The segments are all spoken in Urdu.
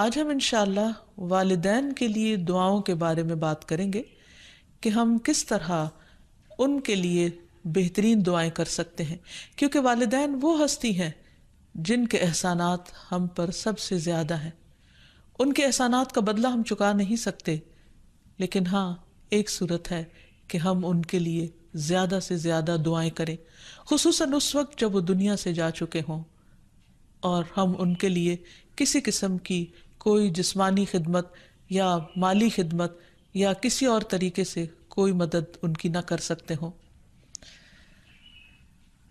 آج ہم انشاءاللہ والدین کے لیے دعاؤں کے بارے میں بات کریں گے کہ ہم کس طرح ان کے لیے بہترین دعائیں کر سکتے ہیں، کیونکہ والدین وہ ہستی ہیں جن کے احسانات ہم پر سب سے زیادہ ہیں۔ ان کے احسانات کا بدلہ ہم چکا نہیں سکتے، لیکن ہاں ایک صورت ہے کہ ہم ان کے لیے زیادہ سے زیادہ دعائیں کریں، خصوصاً اس وقت جب وہ دنیا سے جا چکے ہوں اور ہم ان کے لیے کسی قسم کی کوئی جسمانی خدمت یا مالی خدمت یا کسی اور طریقے سے کوئی مدد ان کی نہ کر سکتے ہوں۔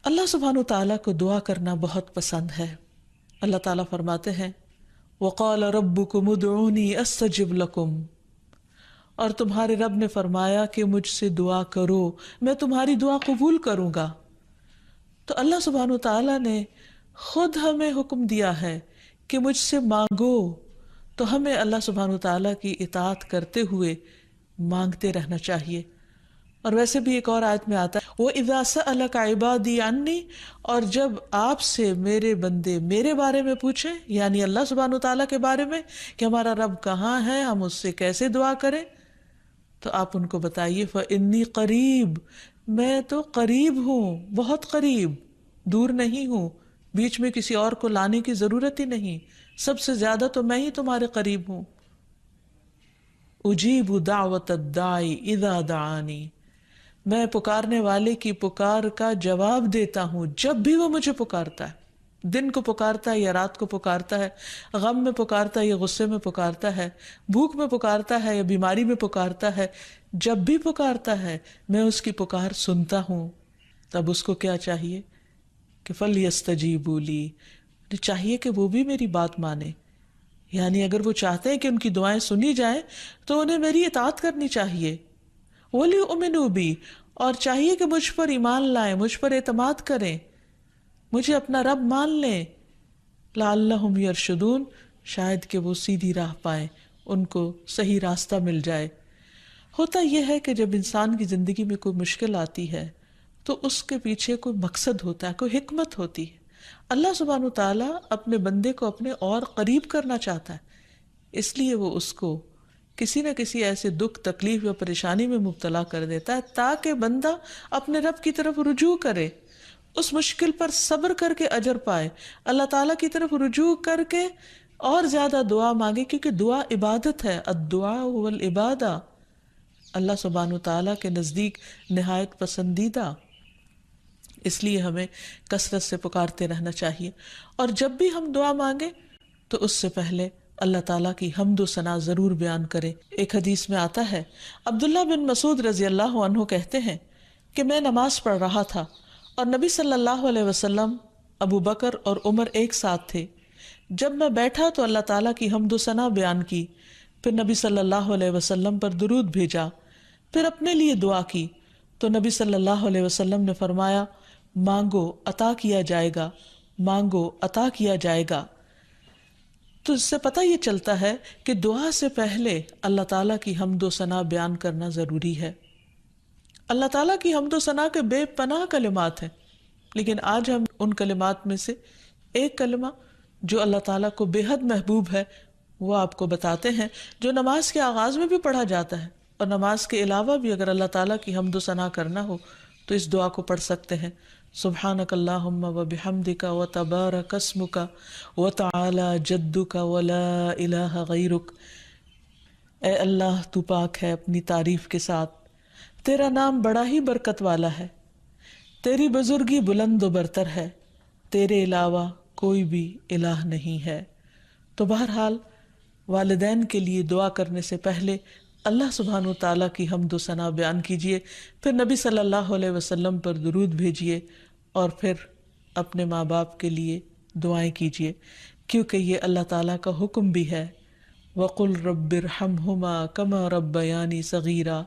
اللہ سبحانہ تعالیٰ کو دعا کرنا بہت پسند ہے۔ اللہ تعالیٰ فرماتے ہیں وَقَالَ رَبُّكُمُ ادْعُونِي أَسْتَجِبْ لَكُمْ، اور تمہارے رب نے فرمایا کہ مجھ سے دعا کرو، میں تمہاری دعا قبول کروں گا۔ تو اللہ سبحانہ تعالیٰ نے خود ہمیں حکم دیا ہے کہ مجھ سے مانگو، تو ہمیں اللہ سبحانہ تعالیٰ کی اطاعت کرتے ہوئے مانگتے رہنا چاہیے۔ اور ویسے بھی ایک اور آیت میں آتا ہے وَإِذَا سَأَلَكَ عِبَادِي عَنِّي، اور جب آپ سے میرے بندے میرے بارے میں پوچھیں، یعنی اللہ سبحانہ تعالیٰ کے بارے میں کہ ہمارا رب کہاں ہے، ہم اس سے کیسے دعا کریں، تو آپ ان کو بتائیے فَإِنِّي قریب، میں تو قریب ہوں، بہت قریب، دور نہیں ہوں، بیچ میں کسی اور کو لانے کی ضرورت ہی نہیں، سب سے زیادہ تو میں ہی تمہارے قریب ہوں۔ اجیب دعوت الداعی اذا دعانی، میں پکارنے والے کی پکار کا جواب دیتا ہوں جب بھی وہ مجھے پکارتا ہے، دن کو پکارتا ہے یا رات کو پکارتا ہے، غم میں پکارتا ہے یا غصے میں پکارتا ہے، بھوک میں پکارتا ہے یا بیماری میں پکارتا ہے، جب بھی پکارتا ہے میں اس کی پکار سنتا ہوں۔ تب اس کو کیا چاہیے کہ فَلْيَسْتَجِيبُوا لِي، چاہیے کہ وہ بھی میری بات مانے، یعنی اگر وہ چاہتے ہیں کہ ان کی دعائیں سنی جائیں تو انہیں میری اطاعت کرنی چاہیے۔ وَلْيُؤْمِنُوا بِي، اور چاہیے کہ مجھ پر ایمان لائیں، مجھ پر اعتماد کریں، مجھے اپنا رب مان لیں، لعلہم یرشدون، شاید کہ وہ سیدھی راہ پائیں، ان کو صحیح راستہ مل جائے۔ ہوتا یہ ہے کہ جب انسان کی زندگی میں کوئی مشکل آتی ہے تو اس کے پیچھے کوئی مقصد ہوتا ہے، کوئی حکمت ہوتی ہے۔ اللہ سبحانہ تعالیٰ اپنے بندے کو اپنے اور قریب کرنا چاہتا ہے، اس لیے وہ اس کو کسی نہ کسی ایسے دکھ، تکلیف یا پریشانی میں مبتلا کر دیتا ہے تاکہ بندہ اپنے رب کی طرف رجوع کرے، اس مشکل پر صبر کر کے اجر پائے، اللہ تعالیٰ کی طرف رجوع کر کے اور زیادہ دعا مانگے، کیونکہ دعا عبادت ہے، الدعاء هو العبادہ، اللہ سبحانہ تعالیٰ کے نزدیک نہایت پسندیدہ، اس لیے ہمیں کثرت سے پکارتے رہنا چاہیے۔ اور جب بھی ہم دعا مانگیں تو اس سے پہلے اللہ تعالیٰ کی حمد و ثنا ضرور بیان کریں۔ ایک حدیث میں آتا ہے عبداللہ بن مسعود رضی اللہ عنہ کہتے ہیں کہ میں نماز پڑھ رہا تھا اور نبی صلی اللہ علیہ وسلم، ابو بکر اور عمر ایک ساتھ تھے۔ جب میں بیٹھا تو اللہ تعالیٰ کی حمد و ثنا بیان کی، پھر نبی صلی اللہ علیہ وسلم پر درود بھیجا، پھر اپنے لیے دعا کی، تو نبی صلی اللہ علیہ وسلم نے فرمایا مانگو عطا کیا جائے گا، مانگو عطا کیا جائے گا۔ تو اس سے پتہ یہ چلتا ہے کہ دعا سے پہلے اللہ تعالیٰ کی حمد و ثنا بیان کرنا ضروری ہے۔ اللہ تعالیٰ کی حمد و ثنا کے بے پناہ کلمات ہیں، لیکن آج ہم ان کلمات میں سے ایک کلمہ جو اللہ تعالیٰ کو بے حد محبوب ہے وہ آپ کو بتاتے ہیں، جو نماز کے آغاز میں بھی پڑھا جاتا ہے، اور نماز کے علاوہ بھی اگر اللہ تعالیٰ کی حمد و ثنا کرنا ہو تو اس دعا کو پڑھ سکتے ہیں۔ سبحانک اللہم وبحمدک وتبارک اسمک وتعالی جدک ولا الہ غیرک، اے اللہ تو پاک ہے اپنی تعریف کے ساتھ، تیرا نام بڑا ہی برکت والا ہے، تیری بزرگی بلند و برتر ہے، تیرے علاوہ کوئی بھی الہ نہیں ہے۔ تو بہرحال والدین کے لیے دعا کرنے سے پہلے اللہ سبحانہ تعالیٰ کی حمد و ثنا بیان کیجئے، پھر نبی صلی اللہ علیہ وسلم پر درود بھیجئے، اور پھر اپنے ماں باپ کے لیے دعائیں کیجئے، کیونکہ یہ اللہ تعالیٰ کا حکم بھی ہے وَقُلْ رَبِّ ارْحَمْهُمَا كَمَا رَبَّيَانِي صَغِيرًا،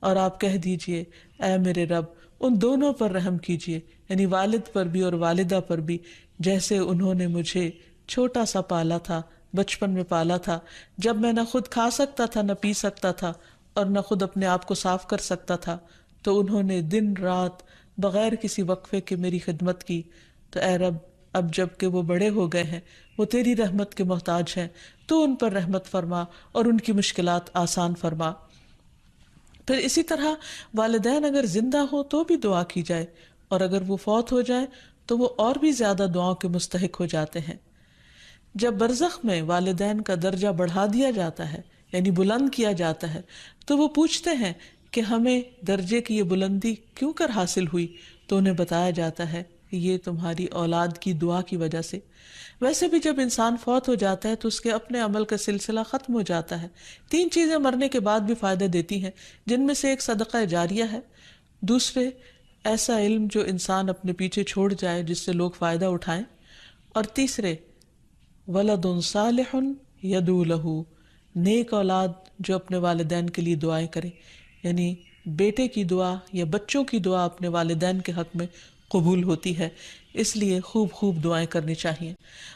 اور آپ کہہ دیجئے اے میرے رب ان دونوں پر رحم کیجئے، یعنی والد پر بھی اور والدہ پر بھی، جیسے انہوں نے مجھے چھوٹا سا پالا تھا، بچپن میں پالا تھا، جب میں نہ خود کھا سکتا تھا نہ پی سکتا تھا اور نہ خود اپنے آپ کو صاف کر سکتا تھا، تو انہوں نے دن رات بغیر کسی وقفے کے میری خدمت کی، تو اے رب اب جب کہ وہ بڑے ہو گئے ہیں، وہ تیری رحمت کے محتاج ہیں، تو ان پر رحمت فرما اور ان کی مشکلات آسان فرما۔ پھر اسی طرح والدین اگر زندہ ہوں تو بھی دعا کی جائے، اور اگر وہ فوت ہو جائیں تو وہ اور بھی زیادہ دعاؤں کے مستحق ہو جاتے ہیں۔ جب برزخ میں والدین کا درجہ بڑھا دیا جاتا ہے، یعنی بلند کیا جاتا ہے، تو وہ پوچھتے ہیں کہ ہمیں درجے کی یہ بلندی کیوں کر حاصل ہوئی؟ تو انہیں بتایا جاتا ہے کہ یہ تمہاری اولاد کی دعا کی وجہ سے۔ ویسے بھی جب انسان فوت ہو جاتا ہے تو اس کے اپنے عمل کا سلسلہ ختم ہو جاتا ہے۔ 3 چیزیں مرنے کے بعد بھی فائدہ دیتی ہیں، جن میں سے ایک صدقہ جاریہ ہے، دوسرے ایسا علم جو انسان اپنے پیچھے چھوڑ جائے جس سے لوگ فائدہ اٹھائیں، اور تیسرے ولد صالح یدعو لہ، نیک اولاد جو اپنے والدین کے لیے دعائیں کرے، یعنی بیٹے کی دعا یا بچوں کی دعا اپنے والدین کے حق میں قبول ہوتی ہے، اس لیے خوب خوب دعائیں کرنی چاہیے۔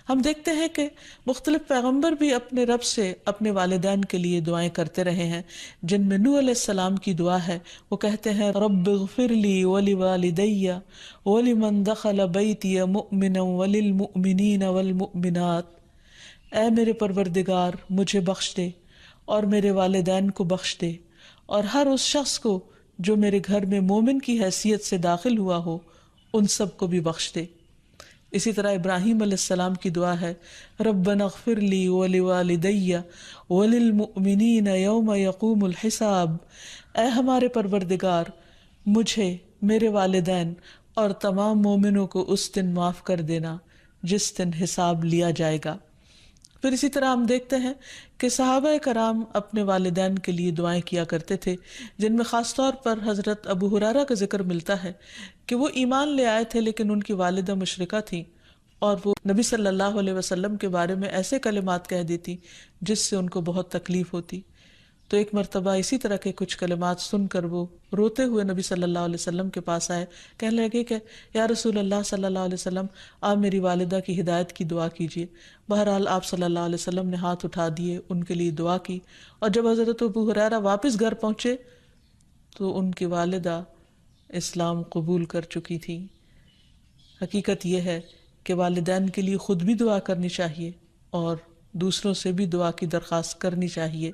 ہم دیکھتے ہیں کہ مختلف پیغمبر بھی اپنے رب سے اپنے والدین کے لیے دعائیں کرتے رہے ہیں، جن میں نوح علیہ السلام کی دعا ہے۔ وہ کہتے ہیں رب اغفر لی ولوالدی ولمن دخل بیتی مؤمنا وللمؤمنین والمؤمنات، اے میرے پروردگار مجھے بخش دے اور میرے والدین کو بخش دے، اور ہر اس شخص کو جو میرے گھر میں مومن کی حیثیت سے داخل ہوا ہو ان سب کو بھی بخش دے۔ اسی طرح ابراہیم علیہ السلام کی دعا ہے ربنا اغفر لی ولوالدی وللمؤمنین یوم یقوم الحساب، اے ہمارے پروردگار مجھے، میرے والدین اور تمام مومنوں کو اس دن معاف کر دینا جس دن حساب لیا جائے گا۔ پھر اسی طرح ہم دیکھتے ہیں کہ صحابہ کرام اپنے والدین کے لیے دعائیں کیا کرتے تھے، جن میں خاص طور پر حضرت ابو ہریرہ کا ذکر ملتا ہے کہ وہ ایمان لے آئے تھے لیکن ان کی والدہ مشرکہ تھیں، اور وہ نبی صلی اللہ علیہ وسلم کے بارے میں ایسے کلمات کہہ دیتی جس سے ان کو بہت تکلیف ہوتی۔ تو ایک مرتبہ اسی طرح کے کچھ کلمات سن کر وہ روتے ہوئے نبی صلی اللہ علیہ وسلم کے پاس آئے، کہنے لگے کہ یا رسول اللہ صلی اللہ علیہ وسلم، آپ میری والدہ کی ہدایت کی دعا کیجیے۔ بہرحال آپ صلی اللہ علیہ وسلم نے ہاتھ اٹھا دیے، ان کے لیے دعا کی، اور جب حضرت ابو ہریرہ واپس گھر پہنچے تو ان کی والدہ اسلام قبول کر چکی تھی۔ حقیقت یہ ہے کہ والدین کے لیے خود بھی دعا کرنی چاہیے اور دوسروں سے بھی دعا کی درخواست کرنی چاہیے۔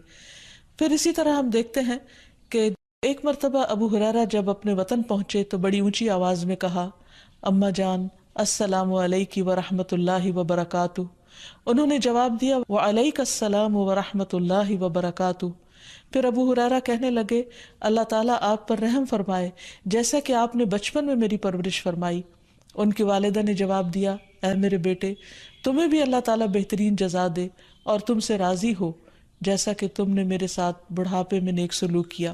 پھر اسی طرح ہم دیکھتے ہیں کہ ایک مرتبہ ابو ہریرہ جب اپنے وطن پہنچے تو بڑی اونچی آواز میں کہا اماں جان السلام علیکی ورحمۃ اللہ وبرکاتہ۔ انہوں نے جواب دیا وعلیک السلام ورحمۃ اللہ وبرکاتہ۔ پھر ابو ہریرہ کہنے لگے اللہ تعالیٰ آپ پر رحم فرمائے جیسا کہ آپ نے بچپن میں میری پرورش فرمائی۔ ان کی والدہ نے جواب دیا اے میرے بیٹے، تمہیں بھی اللہ تعالیٰ بہترین جزا دے اور تم سے راضی ہو جیسا کہ تم نے میرے ساتھ بڑھاپے میں نیک سلوک کیا۔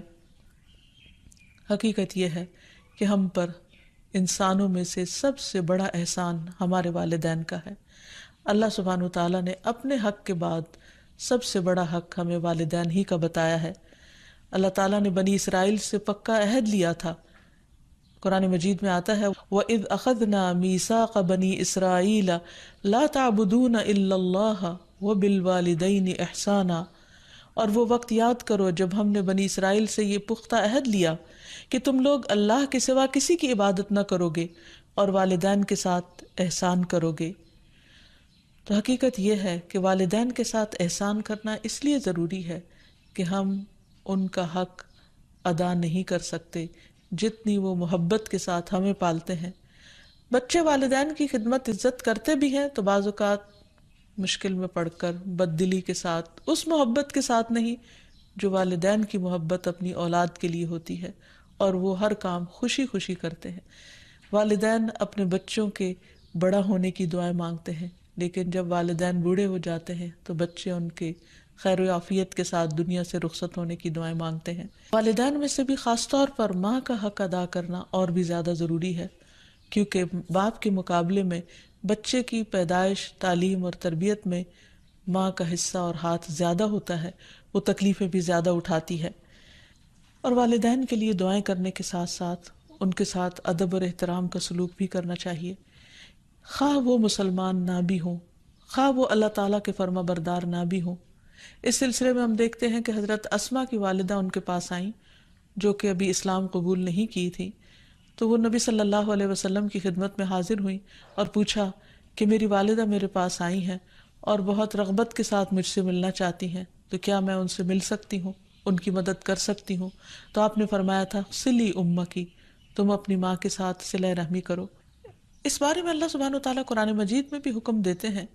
حقیقت یہ ہے کہ ہم پر انسانوں میں سے سب سے بڑا احسان ہمارے والدین کا ہے۔ اللہ سبحانہ وتعالیٰ نے اپنے حق کے بعد سب سے بڑا حق ہمیں والدین ہی کا بتایا ہے۔ اللہ تعالیٰ نے بنی اسرائیل سے پکا عہد لیا تھا۔ قرآن مجید میں آتا ہے وَإِذْ أَخَذْنَا مِيثَاقَ بَنِي إِسْرَائِيلَ لَا تَعْبُدُونَ إِلَّا اللَّهَ وَبِالْوَالِدَيْنِ إِحْسَانًا، اور وہ وقت یاد کرو جب ہم نے بنی اسرائیل سے یہ پختہ عہد لیا کہ تم لوگ اللہ کے سوا کسی کی عبادت نہ کرو گے اور والدین کے ساتھ احسان کرو گے۔ تو حقیقت یہ ہے کہ والدین کے ساتھ احسان کرنا اس لیے ضروری ہے کہ ہم ان کا حق ادا نہیں کر سکتے جتنی وہ محبت کے ساتھ ہمیں پالتے ہیں۔ بچے والدین کی خدمت عزت کرتے بھی ہیں تو بعض اوقات مشکل میں پڑ کر بد دلی کے ساتھ، اس محبت کے ساتھ نہیں جو والدین کی محبت اپنی اولاد کے لیے ہوتی ہے، اور وہ ہر کام خوشی خوشی کرتے ہیں۔ والدین اپنے بچوں کے بڑا ہونے کی دعائیں مانگتے ہیں، لیکن جب والدین بوڑھے ہو جاتے ہیں تو بچے ان کے خیر و عافیت کے ساتھ دنیا سے رخصت ہونے کی دعائیں مانگتے ہیں۔ والدین میں سے بھی خاص طور پر ماں کا حق ادا کرنا اور بھی زیادہ ضروری ہے، کیونکہ باپ کے مقابلے میں بچے کی پیدائش، تعلیم اور تربیت میں ماں کا حصہ اور ہاتھ زیادہ ہوتا ہے، وہ تکلیفیں بھی زیادہ اٹھاتی ہے۔ اور والدین کے لیے دعائیں کرنے کے ساتھ ساتھ ان کے ساتھ ادب اور احترام کا سلوک بھی کرنا چاہیے، خواہ وہ مسلمان نہ بھی ہوں، خواہ وہ اللہ تعالیٰ کے فرما بردار نہ بھی ہوں۔ اس سلسلے میں ہم دیکھتے ہیں کہ حضرت اسما کی والدہ ان کے پاس آئیں جو کہ ابھی اسلام قبول نہیں کی تھی، تو وہ نبی صلی اللہ علیہ وسلم کی خدمت میں حاضر ہوئیں اور پوچھا کہ میری والدہ میرے پاس آئی ہیں اور بہت رغبت کے ساتھ مجھ سے ملنا چاہتی ہیں، تو کیا میں ان سے مل سکتی ہوں، ان کی مدد کر سکتی ہوں؟ تو آپ نے فرمایا تھا صلی امکی، تم اپنی ماں کے ساتھ صلہ رحمی کرو۔ اس بارے میں اللہ سبحانہ وتعالیٰ قرآن مجید میں بھی حکم دیتے ہیں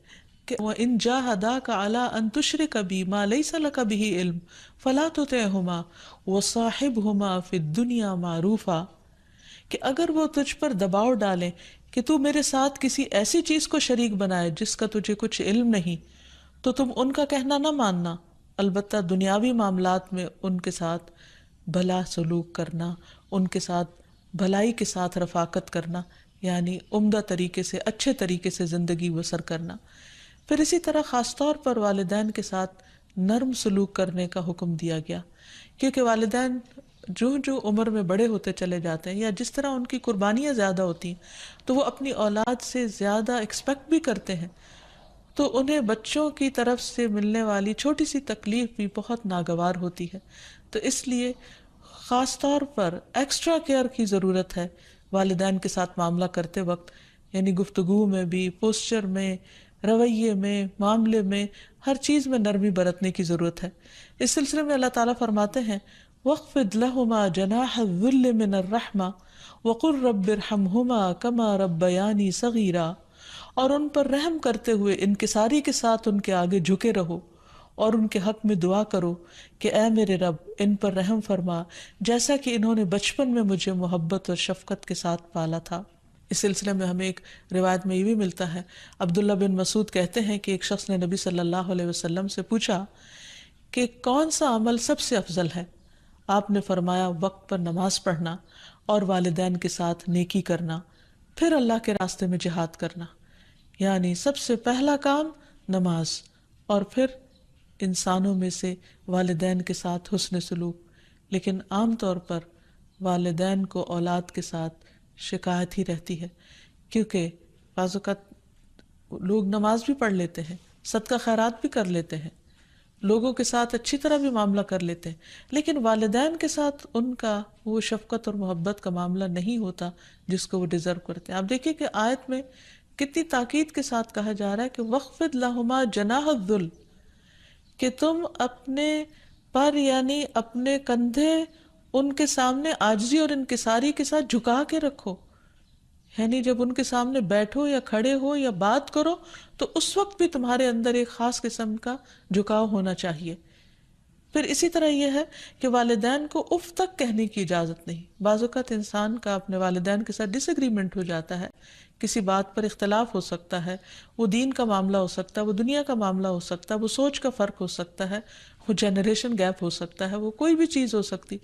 کہ وَإِن جَاهَدَاكَ عَلَىٰ أَن تُشْرِكَ بِي مَا لَيْسَ لَكَ بِهِ عِلْمٌ فَلَا تُطِعْهُمَا وَصَاحِبْهُمَا فِي الدُّنْيَا مَعْرُوفًا، کہ اگر وہ تجھ پر دباؤ ڈالیں کہ تو میرے ساتھ کسی ایسی چیز کو شریک بنائے جس کا تجھے کچھ علم نہیں، تو تم ان کا کہنا نہ ماننا، البتہ دنیاوی معاملات میں ان کے ساتھ بھلا سلوک کرنا، ان کے ساتھ بھلائی کے ساتھ رفاقت کرنا، یعنی عمدہ طریقے سے، اچھے طریقے سے زندگی بسر کرنا۔ پھر اسی طرح خاص طور پر والدین کے ساتھ نرم سلوک کرنے کا حکم دیا گیا، کیونکہ والدین جو جو عمر میں بڑے ہوتے چلے جاتے ہیں یا جس طرح ان کی قربانیاں زیادہ ہوتی ہیں تو وہ اپنی اولاد سے زیادہ ایکسپیکٹ بھی کرتے ہیں، تو انہیں بچوں کی طرف سے ملنے والی چھوٹی سی تکلیف بھی بہت ناگوار ہوتی ہے۔ تو اس لیے خاص طور پر ایکسٹرا کیئر کی ضرورت ہے والدین کے ساتھ معاملہ کرتے وقت، یعنی گفتگو میں بھی، پوسچر میں، رویے میں، معاملے میں، ہر چیز میں نرمی برتنے کی ضرورت ہے۔ اس سلسلے میں اللہ تعالیٰ فرماتے ہیں وَاخْفِضْ لَهُمَا جَنَاحَ الذُّلِّ مِنَ الرَّحْمَةِ وَقُلْ رَبِّ ارْحَمْهُمَا كَمَا رَبَّيَانِي صَغِيرًا، اور ان پر رحم کرتے ہوئے انکساری کے ساتھ ان کے آگے جھکے رہو اور ان کے حق میں دعا کرو کہ اے میرے رب ان پر رحم فرما جیسا کہ انہوں نے بچپن میں مجھے محبت اور شفقت کے ساتھ پالا تھا۔ اس سلسلے میں ہمیں ایک روایت میں یہ بھی ملتا ہے، عبداللہ بن مسعود کہتے ہیں کہ ایک شخص نے نبی صلی اللہ علیہ وسلم سے پوچھا کہ کون سا عمل سب سے افضل ہے؟ آپ نے فرمایا وقت پر نماز پڑھنا اور والدین کے ساتھ نیکی کرنا، پھر اللہ کے راستے میں جہاد کرنا، یعنی سب سے پہلا کام نماز، اور پھر انسانوں میں سے والدین کے ساتھ حسن سلوک۔ لیکن عام طور پر والدین کو اولاد کے ساتھ شکایت ہی رہتی ہے، کیونکہ بعض اوقات لوگ نماز بھی پڑھ لیتے ہیں، صدقہ خیرات بھی کر لیتے ہیں، لوگوں کے ساتھ اچھی طرح بھی معاملہ کر لیتے ہیں، لیکن والدین کے ساتھ ان کا وہ شفقت اور محبت کا معاملہ نہیں ہوتا جس کو وہ ڈیزرو کرتے ہیں۔ آپ دیکھیں کہ آیت میں کتنی تاکید کے ساتھ کہا جا رہا ہے کہ وَاخْفِضْ لَهُمَا جَنَاحَ الذُّلِّ، کہ تم اپنے پر یعنی اپنے کندھے ان کے سامنے عاجزی اور انکساری کے ساتھ جھکا کے رکھو، یعنی جب ان کے سامنے بیٹھو یا کھڑے ہو یا بات کرو تو اس وقت بھی تمہارے اندر ایک خاص قسم کا جھکاؤ ہونا چاہیے۔ پھر اسی طرح یہ ہے کہ والدین کو اف تک کہنے کی اجازت نہیں۔ بعض اوقات انسان کا اپنے والدین کے ساتھ ڈس ایگریمنٹ ہو جاتا ہے، کسی بات پر اختلاف ہو سکتا ہے، وہ دین کا معاملہ ہو سکتا ہے، وہ دنیا کا معاملہ ہو سکتا ہے، وہ سوچ کا فرق ہو سکتا ہے، وہ جنریشن گیپ ہو سکتا ہے، وہ کوئی بھی چیز ہو سکتی،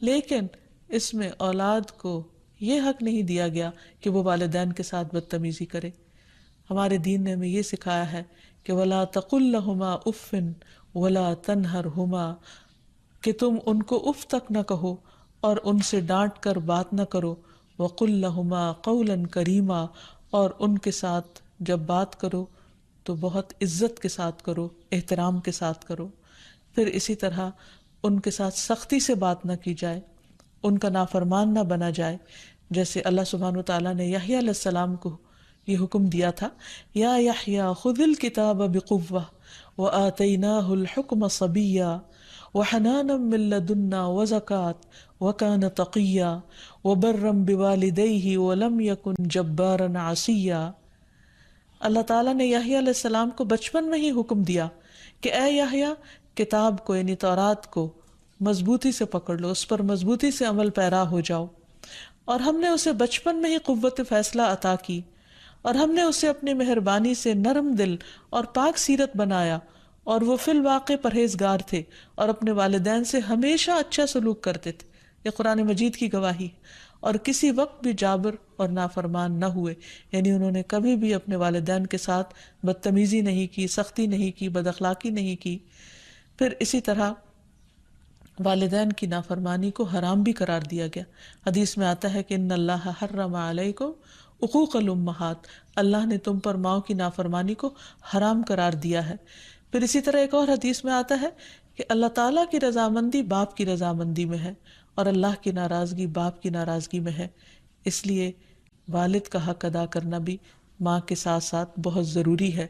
لیکن اس میں اولاد کو یہ حق نہیں دیا گیا کہ وہ والدین کے ساتھ بدتمیزی کرے۔ ہمارے دین نے ہمیں یہ سکھایا ہے کہ وَلَا تَقُلْ لَهُمَا أُفٍّ وَلَا تَنْهَرْهُمَا، کہ تم ان کو اف تک نہ کہو اور ان سے ڈانٹ کر بات نہ کرو، وَقُلْ لَهُمَا قَوْلًا كَرِيمًا، اور ان کے ساتھ جب بات کرو تو بہت عزت کے ساتھ کرو، احترام کے ساتھ کرو۔ پھر اسی طرح ان کے ساتھ سختی سے بات نہ کی جائے، ان کا نافرمان نہ بنا جائے، جیسے اللہ سبحانہ وتعالیٰ نے یحییٰ علیہ السلام کو یہ حکم دیا تھا، یا یحییٰ خذ الکتاب بقوہ وآتیناہ الحکم صبیا وحنانا من لدنا وزکاة وکان تقیا وبرا بوالدیہ ولم یکن جبارا عصیا۔ اللہ تعالیٰ نے یحییٰ علیہ السلام کو بچپن میں ہی حکم دیا کہ اے یحییٰ، کتاب کو یعنی تورات کو مضبوطی سے پکڑ لو، اس پر مضبوطی سے عمل پیرا ہو جاؤ، اور ہم نے اسے بچپن میں ہی قوت فیصلہ عطا کی، اور ہم نے اسے اپنی مہربانی سے نرم دل اور پاک سیرت بنایا، اور وہ فی الواقع پرہیزگار تھے اور اپنے والدین سے ہمیشہ اچھا سلوک کرتے تھے۔ یہ قرآن مجید کی گواہی، اور کسی وقت بھی جابر اور نافرمان نہ ہوئے، یعنی انہوں نے کبھی بھی اپنے والدین کے ساتھ بدتمیزی نہیں کی، سختی نہیں کی، بد اخلاقی نہیں کی۔ پھر اسی طرح والدین کی نافرمانی کو حرام بھی قرار دیا گیا۔ حدیث میں آتا ہے کہ ان اللہ حرم علیکم عقوق الامہات، اللہ نے تم پر ماؤں کی نافرمانی کو حرام قرار دیا ہے۔ پھر اسی طرح ایک اور حدیث میں آتا ہے کہ اللہ تعالیٰ کی رضامندی باپ کی رضامندی میں ہے، اور اللہ کی ناراضگی باپ کی ناراضگی میں ہے، اس لیے والد کا حق ادا کرنا بھی ماں کے ساتھ ساتھ بہت ضروری ہے،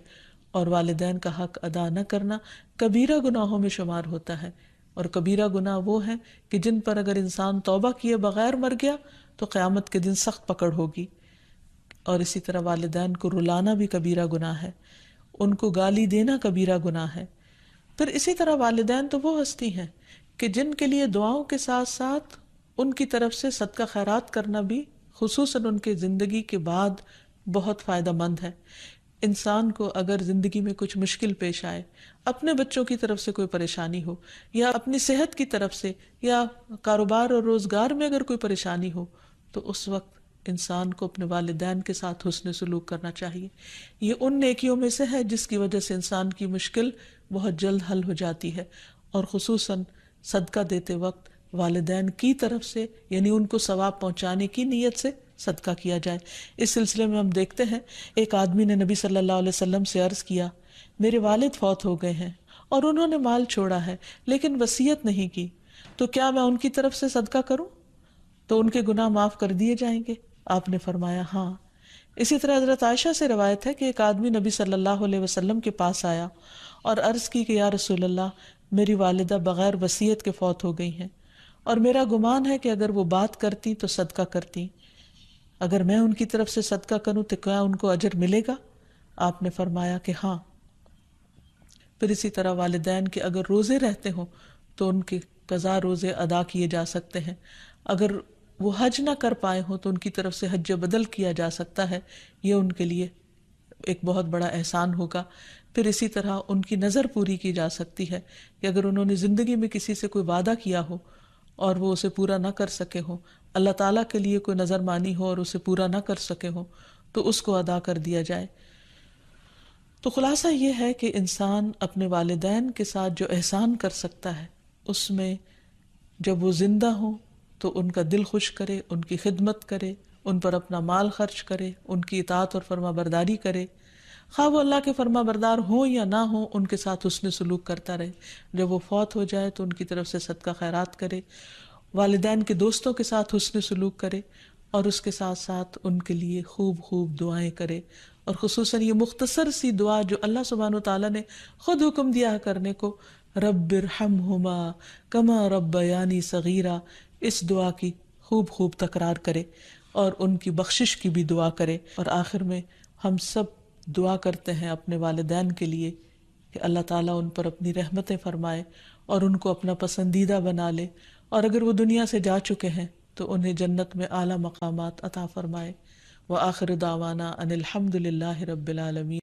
اور والدین کا حق ادا نہ کرنا کبیرہ گناہوں میں شمار ہوتا ہے، اور کبیرہ گناہ وہ ہیں کہ جن پر اگر انسان توبہ کیے بغیر مر گیا تو قیامت کے دن سخت پکڑ ہوگی۔ اور اسی طرح والدین کو رلانا بھی کبیرہ گناہ ہے، ان کو گالی دینا کبیرہ گناہ ہے۔ پھر اسی طرح والدین تو وہ ہستی ہیں کہ جن کے لیے دعاؤں کے ساتھ ساتھ ان کی طرف سے صدقہ خیرات کرنا بھی خصوصاً ان کے زندگی کے بعد بہت فائدہ مند ہے۔ انسان کو اگر زندگی میں کچھ مشکل پیش آئے، اپنے بچوں کی طرف سے کوئی پریشانی ہو، یا اپنی صحت کی طرف سے، یا کاروبار اور روزگار میں اگر کوئی پریشانی ہو، تو اس وقت انسان کو اپنے والدین کے ساتھ حسن سلوک کرنا چاہیے۔ یہ ان نیکیوں میں سے ہے جس کی وجہ سے انسان کی مشکل بہت جلد حل ہو جاتی ہے، اور خصوصاً صدقہ دیتے وقت والدین کی طرف سے، یعنی ان کو ثواب پہنچانے کی نیت سے صدقہ کیا جائے۔ اس سلسلے میں ہم دیکھتے ہیں ایک آدمی نے نبی صلی اللہ علیہ وسلم سے عرض کیا، میرے والد فوت ہو گئے ہیں اور انہوں نے مال چھوڑا ہے لیکن وصیت نہیں کی، تو کیا میں ان کی طرف سے صدقہ کروں تو ان کے گناہ معاف کر دیے جائیں گے؟ آپ نے فرمایا ہاں۔ اسی طرح حضرت عائشہ سے روایت ہے کہ ایک آدمی نبی صلی اللہ علیہ وسلم کے پاس آیا اور عرض کی کہ یا رسول اللہ، میری والدہ بغیر وصیت کے فوت ہو گئی ہیں، اور میرا گمان ہے کہ اگر وہ بات کرتی تو صدقہ کرتی، اگر میں ان کی طرف سے صدقہ کروں تو کیا ان کو اجر ملے گا؟ آپ نے فرمایا کہ ہاں۔ پھر اسی طرح والدین کے اگر روزے رہتے ہوں تو ان کے قضا روزے ادا کیے جا سکتے ہیں، اگر وہ حج نہ کر پائے ہوں تو ان کی طرف سے حج بدل کیا جا سکتا ہے، یہ ان کے لیے ایک بہت بڑا احسان ہوگا۔ پھر اسی طرح ان کی نظر پوری کی جا سکتی ہے کہ اگر انہوں نے زندگی میں کسی سے کوئی وعدہ کیا ہو اور وہ اسے پورا نہ کر سکے ہوں، اللہ تعالیٰ کے لیے کوئی نظر مانی ہو اور اسے پورا نہ کر سکے ہوں، تو اس کو ادا کر دیا جائے۔ تو خلاصہ یہ ہے کہ انسان اپنے والدین کے ساتھ جو احسان کر سکتا ہے، اس میں جب وہ زندہ ہوں تو ان کا دل خوش کرے، ان کی خدمت کرے، ان پر اپنا مال خرچ کرے، ان کی اطاعت اور فرما برداری کرے، خواہ وہ اللہ کے فرما بردار ہوں یا نہ ہوں، ان کے ساتھ حسن سلوک کرتا رہے۔ جب وہ فوت ہو جائے تو ان کی طرف سے صدقہ خیرات کرے، والدین کے دوستوں کے ساتھ حسن سلوک کرے، اور اس کے ساتھ ساتھ ان کے لیے خوب خوب دعائیں کرے، اور خصوصاً یہ مختصر سی دعا جو اللہ سبحانہ وتعالیٰ نے خود حکم دیا کرنے کو، رب ارحمہما کما ربیانی صغیرا، اس دعا کی خوب خوب تکرار کرے اور ان کی بخشش کی بھی دعا کرے۔ اور آخر میں ہم سب دعا کرتے ہیں اپنے والدین کے لیے کہ اللہ تعالیٰ ان پر اپنی رحمتیں فرمائے اور ان کو اپنا پسندیدہ بنا لے، اور اگر وہ دنیا سے جا چکے ہیں تو انہیں جنت میں اعلیٰ مقامات عطا فرمائے۔ وآخر دعوانا ان الحمد للہ رب العالمین۔